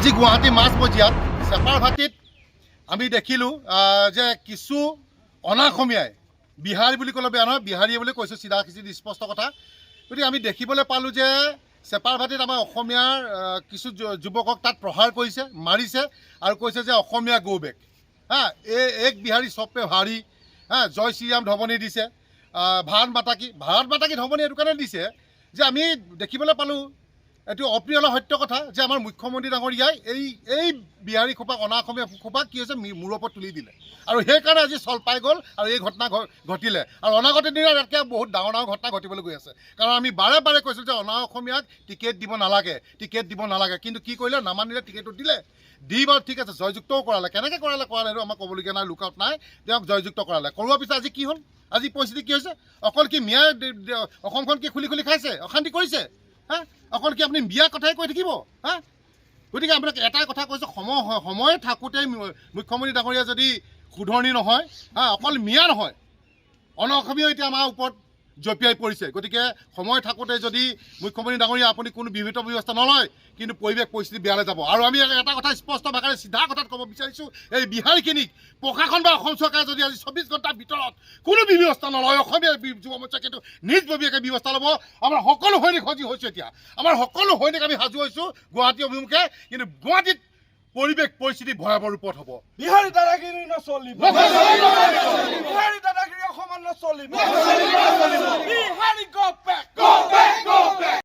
আজি গুৱাহাটী মাজমজিয়াত চেপাৰভাটিত আমি দেখিলোঁ যে কিছু অনাঅসমীয়াই বিহাৰী বুলি ক'লে বেয়া নহয়, বিহাৰীয়ে বুলি কৈছোঁ চিধা স্পষ্ট কথা। গতিকে আমি দেখিবলৈ পালোঁ যে চেপাৰভাটিত আমাৰ অসমীয়াৰ কিছু যুৱকক তাত প্ৰহাৰ কৰিছে, মাৰিছে আৰু কৈছে যে অসমীয়া গো বেক। এক বিহাৰী চব পে ভাৰী, জয় শ্ৰীৰাম ধমনী দিছে, ভাৰত মাতা কি ধমনী এইটো কাৰণে দিছে যে আমি দেখিবলৈ পালোঁ, এইটো অপ্ৰিয় সত্য কথা যে আমাৰ মুখ্যমন্ত্ৰী ডাঙৰীয়াই এই বিহাৰী খোপাক অনাঅসমীয়া খোপাক কি হৈছে মূৰৰ ওপৰত তুলি দিলে আৰু সেইকাৰণে আজি চল পাই গ'ল আৰু এই ঘটনা ঘটিলে। আৰু অনাগত দিনত ইয়াতকৈ বহুত ডাঙৰ ঘটনা ঘটিবলৈ গৈ আছে। কাৰণ আমি বাৰে বাৰে কৈছোঁ যে অনাঅসমীয়াক টিকেট দিব নালাগে, কিন্তু কি কৰিলে, নামানিলে টিকেটটো দিলে, দি বাৰু ঠিক আছে জয়যুক্তও কৰালে। কেনেকৈ কৰালে সেইটো আমাক ক'বলগীয়া নাই, লুকআউট নাই, তেওঁক জয়যুক্ত কৰালে। কৰোৱাৰ পিছত আজি কি হ'ল, আজি পৰিস্থিতি কি হৈছে, অকল কি মিয়াই অসমখন কি খুলি খাইছে, অশান্তি কৰিছে, অকল কি আপুনি বিয়াৰ কথাই কৈ থাকিব? গতিকে আপোনাক এটাই কথা কৈছোঁ, সময় থাকোঁতেই মুখ্যমন্ত্ৰী ডাঙৰীয়া যদি শুধৰণি নহয়, অকল মিয়া নহয়, অনাঅসমীয়া এতিয়া আমাৰ ওপৰত জঁপিয়াই পৰিছে। গতিকে সময় থাকোঁতে যদি মুখ্যমন্ত্ৰী ডাঙৰীয়া আপুনি কোনো বিহিত ব্যৱস্থা নলয়, কিন্তু পৰিস্থিতি বেয়ালৈ যাব। আৰু আমি এটা কথা স্পষ্ট ভাষাৰে চিধা কথাত ক'ব বিচাৰিছোঁ, এই বিহাৰীখিনিক প্ৰশাসন বা অসম চৰকাৰে যদি আজি 24 ঘণ্টাৰ ভিতৰত কোনো ব্যৱস্থা নলয়, অসমীয়া যুৱ মৰ্চাই কিন্তু নিজববীয়াকৈ ব্যৱস্থা ল'ব। আমাৰ সকলো সৈনিক সজীৱ হৈছোঁ, এতিয়া আমাৰ সকলো সৈনিক আমি সাজু হৈছোঁ গুৱাহাটী অভিমুখে, কিন্তু গুৱাহাটীত পৰিস্থিতি ভয়াৱহ ৰূপত হ'ব। বিহাৰী দাদাগিৰি নচলিব, বিহাৰী দাদাগিৰি অসমত নচলিব, বিহাৰী গো বেক।